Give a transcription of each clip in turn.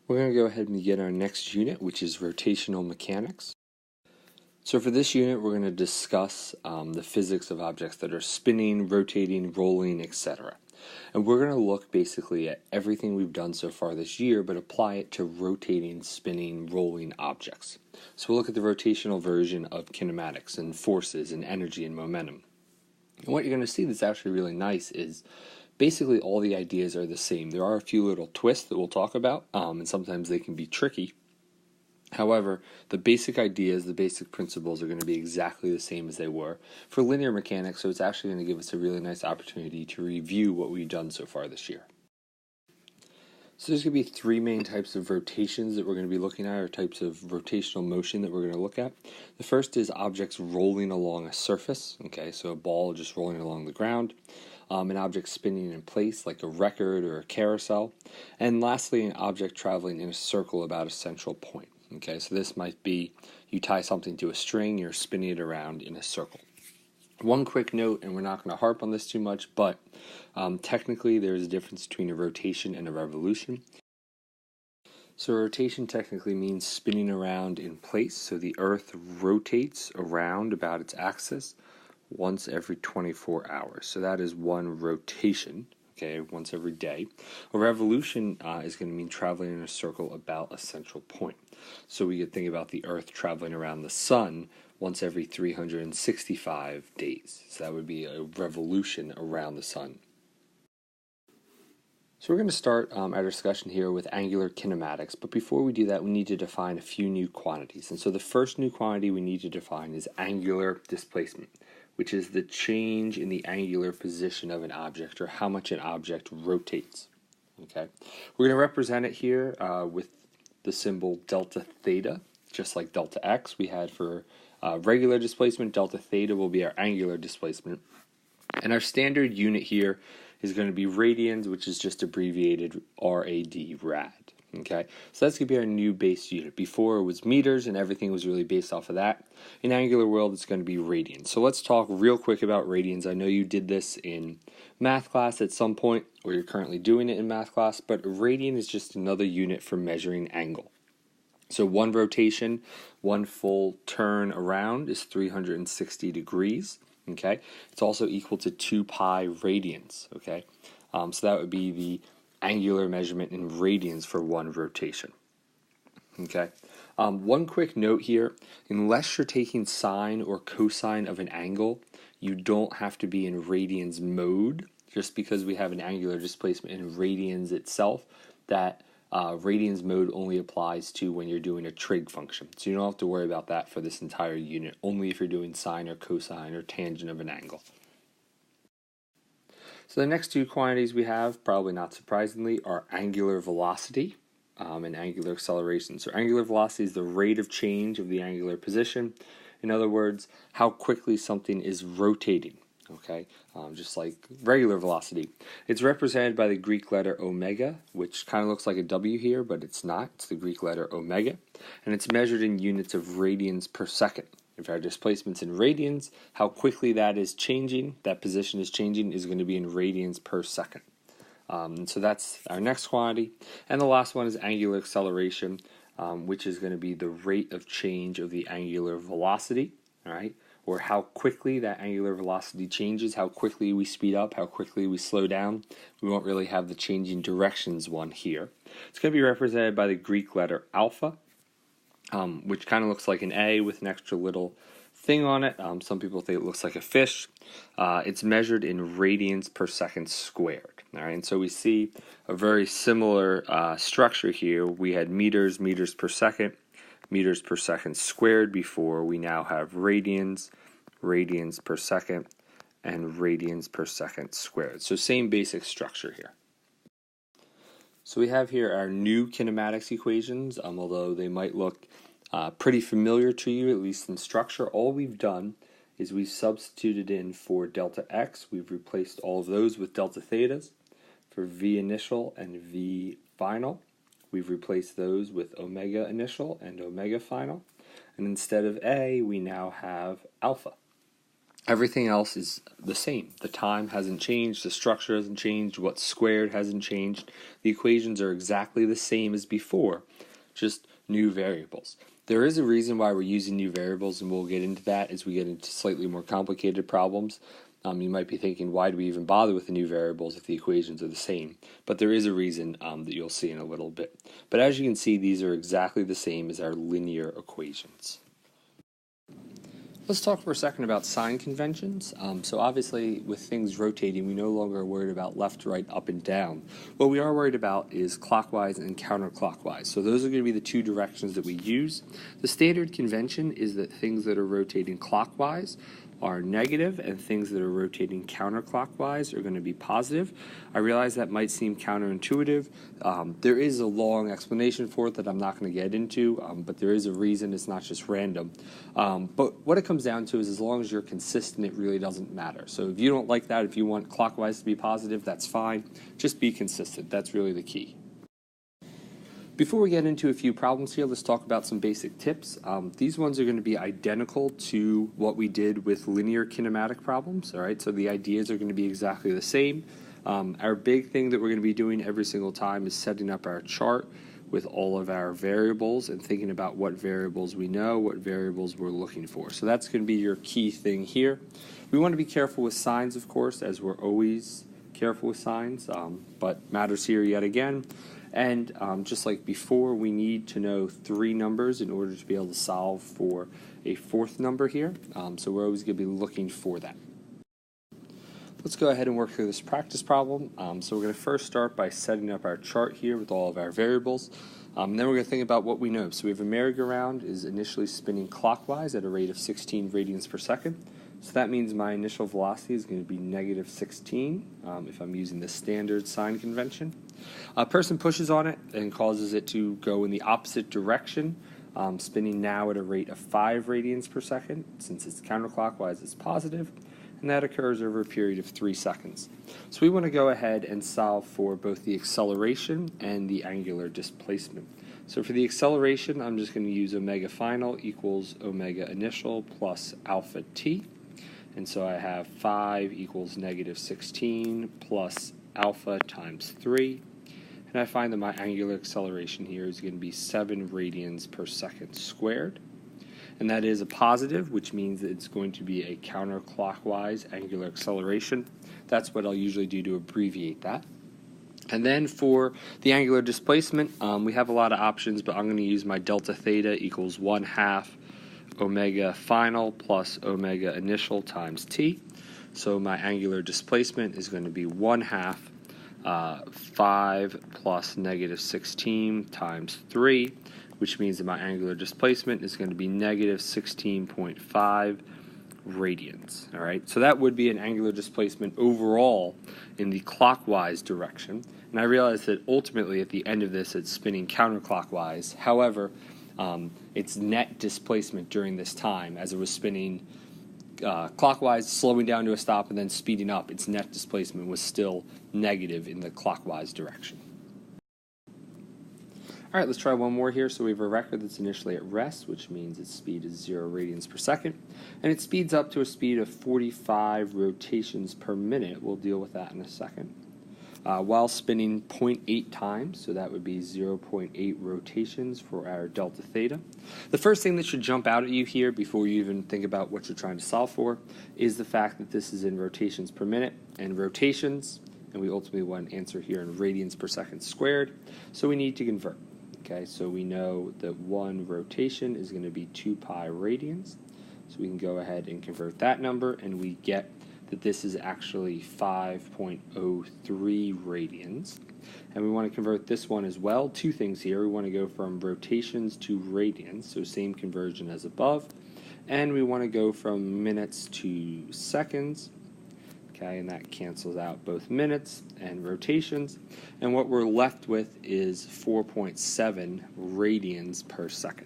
We're going to go ahead and begin our next unit, which is rotational mechanics. So for this unit, we're going to discuss the physics of objects that are spinning, rotating, rolling, etc. And we're going to look basically at everything we've done so far this year, but apply it to rotating, spinning, rolling objects. So we'll look at the rotational version of kinematics and forces and energy and momentum. And what you're going to see that's actually really nice is basically all the ideas are the same. There are a few little twists that we'll talk about, and sometimes they can be tricky. However, the basic ideas, the basic principles are going to be exactly the same as they were for linear mechanics, so it's actually going to give us a really nice opportunity to review what we've done so far this year. So there's going to be three main types of rotations that we're going to be looking at, or types of rotational motion that we're going to look at. The first is objects rolling along a surface, okay, so a ball just rolling along the ground. An object spinning in place like a record or a carousel. And lastly, an object traveling in a circle about a central point. Okay, so this might be you tie something to a string, you're spinning it around in a circle. One quick note, and we're not going to harp on this too much, but technically there's a difference between a rotation and a revolution. So rotation technically means spinning around in place, so the Earth rotates around about its axis once every 24 hours. So that is one rotation, okay, once every day. A revolution is going to mean traveling in a circle about a central point. So we could think about the Earth traveling around the Sun once every 365 days. So that would be a revolution around the Sun. So we're going to start our discussion here with angular kinematics, but before we do that, we need to define a few new quantities. And so the first new quantity we need to define is angular displacement, which is the change in the angular position of an object, or how much an object rotates. Okay, we're going to represent it here with the symbol delta theta, just like delta x we had for regular displacement. Delta theta will be our angular displacement. And our standard unit here is going to be radians, which is just abbreviated rad. Okay, so that's going to be our new base unit. Before it was meters and everything was really based off of that. In angular world, it's going to be radians. So let's talk real quick about radians. I know you did this in math class at some point, or you're currently doing it in math class, but radian is just another unit for measuring angle. So one rotation, one full turn around is 360 degrees. Okay, it's also equal to 2 pi radians. Okay, so that would be the angular measurement in radians for one rotation. Okay, one quick note here: unless you're taking sine or cosine of an angle, you don't have to be in radians mode. Just because we have an angular displacement in radians itself, that radians mode only applies to when you're doing a trig function. So you don't have to worry about that for this entire unit, only if you're doing sine or cosine or tangent of an angle. So the next two quantities we have, probably not surprisingly, are angular velocity and angular acceleration. So angular velocity is the rate of change of the angular position. In other words, how quickly something is rotating. Okay, just like regular velocity. It's represented by the Greek letter omega, which kind of looks like a W here, but it's not. It's the Greek letter omega, and it's measured in units of radians per second. If our displacement's in radians, how quickly that is changing, that position is changing, is going to be in radians per second. So that's our next quantity. And the last one is angular acceleration, which is going to be the rate of change of the angular velocity, all right? Or how quickly that angular velocity changes, how quickly we speed up, how quickly we slow down. We won't really have the changing directions one here. It's going to be represented by the Greek letter alpha, which kind of looks like an A with an extra little thing on it. Some people think it looks like a fish. It's measured in radians per second squared. All right, and so we see a very similar structure here. We had meters per second squared before. We now have radians per second, and radians per second squared. So same basic structure here. So we have here our new kinematics equations, although they might look pretty familiar to you, at least in structure. All we've done is we've substituted in for delta x. We've replaced all of those with delta thetas. For v initial and v final, we've replaced those with omega initial and omega final. And instead of A, we now have alpha. Everything else is the same. The time hasn't changed, the structure hasn't changed, what's squared hasn't changed. The equations are exactly the same as before, just new variables. There is a reason why we're using new variables, and we'll get into that as we get into slightly more complicated problems. You might be thinking, why do we even bother with the new variables if the equations are the same? But there is a reason that you'll see in a little bit. But as you can see, these are exactly the same as our linear equations. Let's talk for a second about sign conventions. So obviously with things rotating, we no longer are worried about left, right, up, and down. What we are worried about is clockwise and counterclockwise. So those are going to be the two directions that we use. The standard convention is that things that are rotating clockwise are negative and things that are rotating counterclockwise are going to be positive. I realize that might seem counterintuitive. There is a long explanation for it that I'm not going to get into, but there is a reason. It's not just random. But what it comes down to is as long as you're consistent, it really doesn't matter. So if you don't like that, if you want clockwise to be positive, that's fine. Just be consistent. That's really the key. Before we get into a few problems here, let's talk about some basic tips. These ones are going to be identical to what we did with linear kinematic problems, all right? So the ideas are going to be exactly the same. Our big thing that we're going to be doing every single time is setting up our chart with all of our variables and thinking about what variables we know, what variables we're looking for. So that's going to be your key thing here. We want to be careful with signs, of course, as we're always careful with signs, but matters here yet again. And just like before, we need to know 3 numbers in order to be able to solve for a 4th number here. So we're always going to be looking for that. Let's go ahead and work through this practice problem. So we're going to first start by setting up our chart here with all of our variables. And then we're going to think about what we know. So we have a merry-go-round is initially spinning clockwise at a rate of 16 radians per second. So that means my initial velocity is going to be negative 16 if I'm using the standard sign convention. A person pushes on it and causes it to go in the opposite direction, spinning now at a rate of 5 radians per second. Since it's counterclockwise, it's positive, and that occurs over a period of 3 seconds. So we want to go ahead and solve for both the acceleration and the angular displacement. So for the acceleration, I'm just going to use omega final equals omega initial plus alpha t. And so I have 5 equals negative 16 plus alpha times 3. And I find that my angular acceleration here is going to be 7 radians per second squared. And that is a positive, which means that it's going to be a counterclockwise angular acceleration. That's what I'll usually do to abbreviate that. And then for the angular displacement, we have a lot of options, but I'm going to use my delta theta equals 1/2 omega final plus omega initial times t. So my angular displacement is going to be 1/2 5 plus negative 16 times 3, which means that my angular displacement is going to be negative 16.5 radians. All right, so that would be an angular displacement overall in the clockwise direction. And I realize that ultimately at the end of this it's spinning counterclockwise. However, its net displacement during this time, as it was spinning clockwise, slowing down to a stop, and then speeding up, its net displacement was still negative in the clockwise direction. All right, let's try one more here. So we have a record that's initially at rest, which means its speed is 0 radians per second, and it speeds up to a speed of 45 rotations per minute. We'll deal with that in a second. While spinning 0.8 times, so that would be 0.8 rotations for our delta theta. The first thing that should jump out at you here before you even think about what you're trying to solve for is the fact that this is in rotations per minute, and rotations, and we ultimately want an answer here in radians per second squared, so we need to convert. Okay, so we know that 1 rotation is going to be 2 pi radians, so we can go ahead and convert that number, and we get that this is actually 5.03 radians. And we want to convert this one as well. 2 things here. We want to go from rotations to radians, so same conversion as above. And we want to go from minutes to seconds. Okay, and that cancels out both minutes and rotations. And what we're left with is 4.7 radians per second.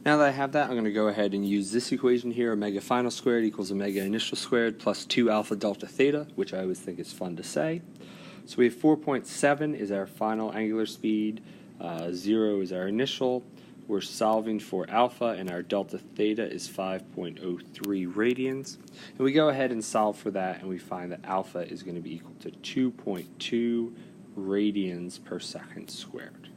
Now that I have that, I'm going to go ahead and use this equation here, omega final squared equals omega initial squared plus 2 alpha delta theta, which I always think is fun to say. So we have 4.7 is our final angular speed, 0 is our initial, we're solving for alpha, and our delta theta is 5.03 radians. And we go ahead and solve for that, and we find that alpha is going to be equal to 2.2 radians per second squared.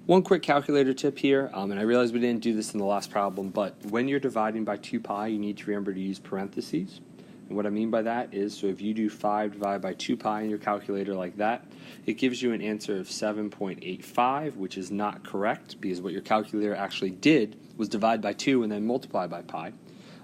One quick calculator tip here, and I realize we didn't do this in the last problem, but when you're dividing by 2 pi, you need to remember to use parentheses. And what I mean by that is, so if you do 5 divided by 2 pi in your calculator like that, it gives you an answer of 7.85, which is not correct, because what your calculator actually did was divide by 2 and then multiply by pi.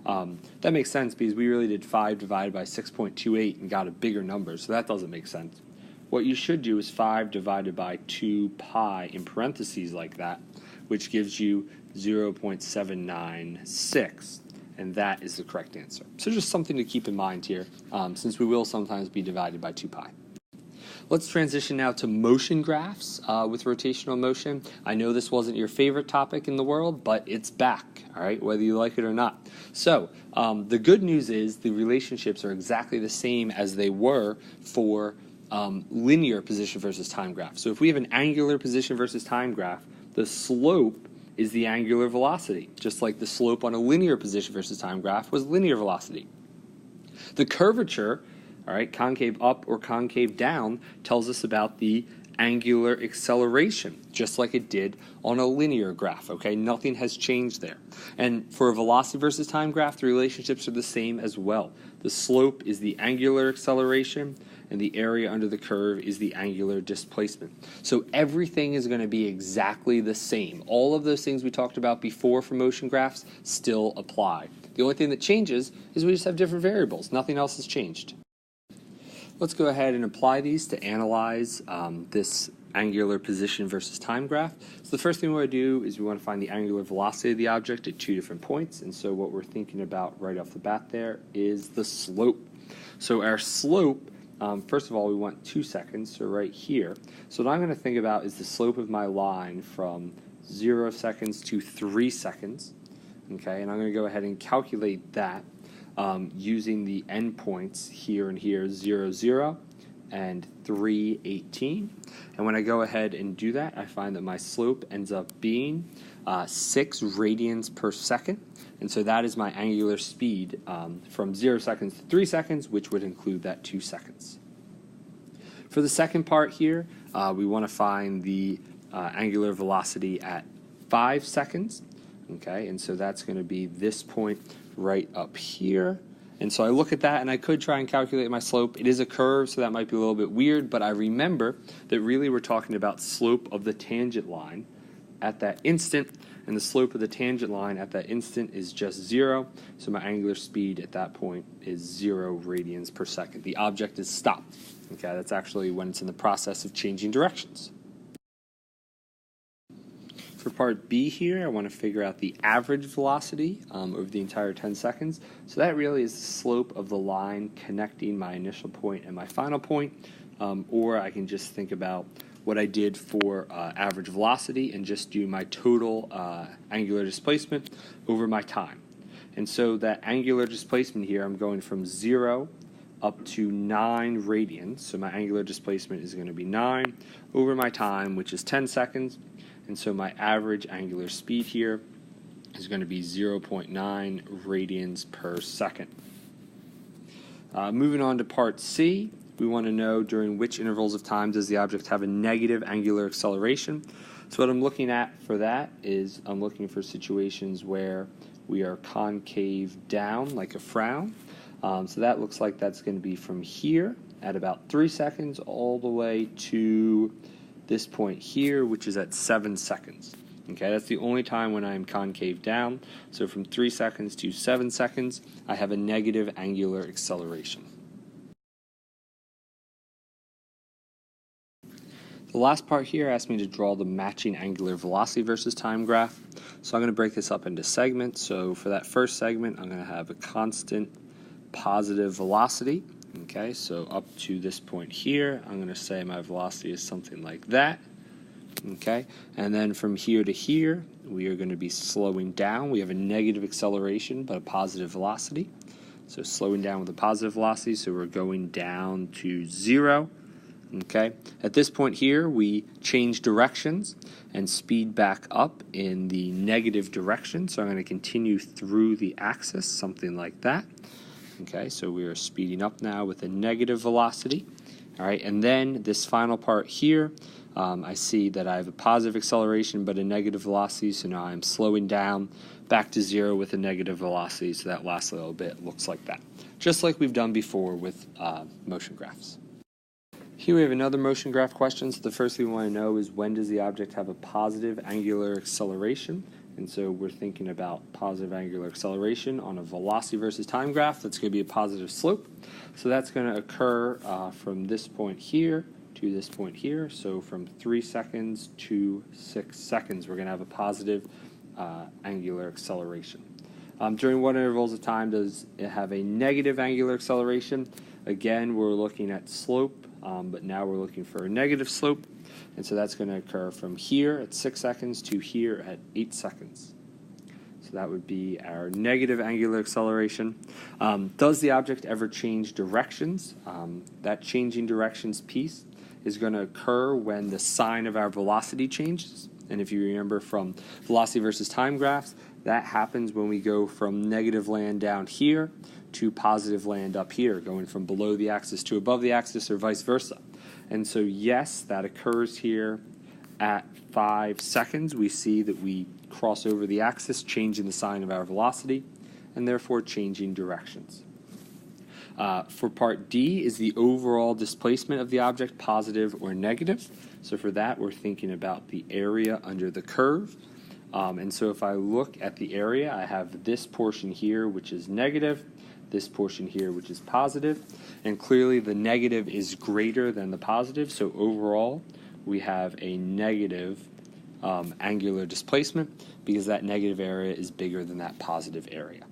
That makes sense because we really did 5 divided by 6.28 and got a bigger number, so that doesn't make sense. What you should do is 5 divided by 2 pi in parentheses like that, which gives you 0.796. And that is the correct answer. So just something to keep in mind here, since we will sometimes be divided by 2 pi. Let's transition now to motion graphs with rotational motion. I know this wasn't your favorite topic in the world, but it's back, all right, whether you like it or not. So the good news is the relationships are exactly the same as they were for linear position versus time graph. So if we have an angular position versus time graph, the slope is the angular velocity, just like the slope on a linear position versus time graph was linear velocity. The curvature, all right, concave up or concave down, tells us about the angular acceleration, just like it did on a linear graph, okay? Nothing has changed there. And for a velocity versus time graph, the relationships are the same as well. The slope is the angular acceleration, and the area under the curve is the angular displacement. So everything is going to be exactly the same. All of those things we talked about before for motion graphs still apply. The only thing that changes is we just have different variables. Nothing else has changed. Let's go ahead and apply these to analyze this angular position versus time graph. So the first thing we want to do is we want to find the angular velocity of the object at 2 different points. And so what we're thinking about right off the bat there is the slope. So our slope, first of all, we want 2 seconds, so right here. So what I'm going to think about is the slope of my line from 0 seconds to 3 seconds. Okay, and I'm going to go ahead and calculate that using the endpoints here and here, 0, 0, and 3, 18. And when I go ahead and do that, I find that my slope ends up being 6 radians per second. And so that is my angular speed from 0 seconds to 3 seconds, which would include that 2 seconds. For the second part here, we want to find the angular velocity at 5 seconds. Okay, and so that's going to be this point right up here. And so I look at that, and I could try and calculate my slope. It is a curve, so that might be a little bit weird, but I remember that really we're talking about slope of the tangent line at that instant, and the slope of the tangent line at that instant is just 0, so my angular speed at that point is 0 radians per second. The object is stopped. Okay, that's actually when it's in the process of changing directions. For part B here, I want to figure out the average velocity over the entire 10 seconds. So that really is the slope of the line connecting my initial point and my final point. Or I can just think about what I did for average velocity and just do my total angular displacement over my time. And so that angular displacement here, I'm going from 0 up to 9 radians. So my angular displacement is going to be 9 over my time, which is 10 seconds. And so my average angular speed here is going to be 0.9 radians per second. Moving on to part C, we want to know during which intervals of time does the object have a negative angular acceleration. So what I'm looking at for that is I'm looking for situations where we are concave down like a frown. So that looks like that's going to be from here at about 3 seconds all the way to this point here, which is at 7 seconds. Okay, that's the only time when I'm concave down. So from 3 seconds to 7 seconds, I have a negative angular acceleration. The last part here asked me to draw the matching angular velocity versus time graph. So I'm going to break this up into segments. So for that first segment, I'm going to have a constant positive velocity. Okay, so up to this point here, I'm going to say my velocity is something like that. Okay, and then from here to here, we are going to be slowing down. We have a negative acceleration, but a positive velocity. So slowing down with a positive velocity, so we're going down to 0. Okay, at this point here, we change directions and speed back up in the negative direction. So I'm going to continue through the axis, something like that. Okay, so we are speeding up now with a negative velocity. All right, and then this final part here, I see that I have a positive acceleration but a negative velocity, so now I'm slowing down back to 0 with a negative velocity, so that last little bit looks like that, just like we've done before with motion graphs. Here we have another motion graph question. So the first thing we want to know is, when does the object have a positive angular acceleration? And so we're thinking about positive angular acceleration on a velocity versus time graph. That's going to be a positive slope. So that's going to occur from this point here to this point here. So from 3 seconds to 6 seconds, we're going to have a positive angular acceleration. During what intervals of time does it have a negative angular acceleration? Again, we're looking at slope. But now we're looking for a negative slope, and so that's going to occur from here at 6 seconds to here at 8 seconds. So that would be our negative angular acceleration. Does the object ever change directions? That changing directions piece is going to occur when the sign of our velocity changes. And if you remember from velocity versus time graphs, that happens when we go from negative land down here to positive land up here, going from below the axis to above the axis or vice versa. And so yes, that occurs here at 5 seconds. We see that we cross over the axis, changing the sign of our velocity, and therefore changing directions. For part D, is the overall displacement of the object positive or negative? So for that, we're thinking about the area under the curve. And so if I look at the area, I have this portion here, which is negative, this portion here, which is positive, and clearly the negative is greater than the positive, so overall we have a negative angular displacement because that negative area is bigger than that positive area.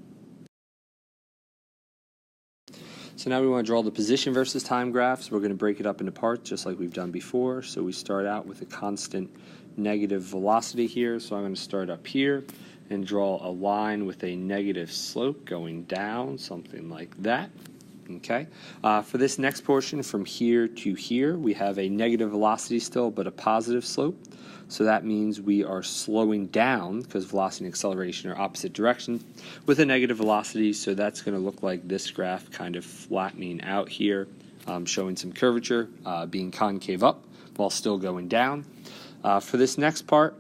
So now we want to draw the position versus time graphs. We're going to break it up into parts just like we've done before. So we start out with a constant negative velocity here, so I'm going to start up here and draw a line with a negative slope going down, something like that. Okay. For this next portion, from here to here, we have a negative velocity still, but a positive slope. So that means we are slowing down, because velocity and acceleration are opposite directions, with a negative velocity. So that's going to look like this graph, kind of flattening out here, showing some curvature, being concave up while still going down. For this next part,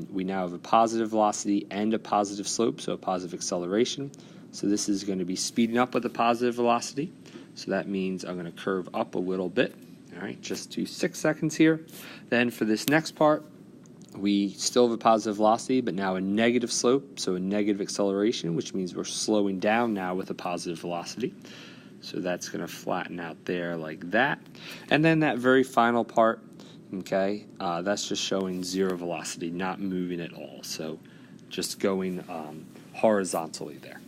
we now have a positive velocity and a positive slope, so a positive acceleration. So this is going to be speeding up with a positive velocity. So that means I'm going to curve up a little bit, all right, just to 6 seconds here. Then for this next part, we still have a positive velocity, but now a negative slope, so a negative acceleration, which means we're slowing down now with a positive velocity. So that's going to flatten out there like that. And then that very final part, okay, that's just showing 0 velocity, not moving at all. So just going horizontally there.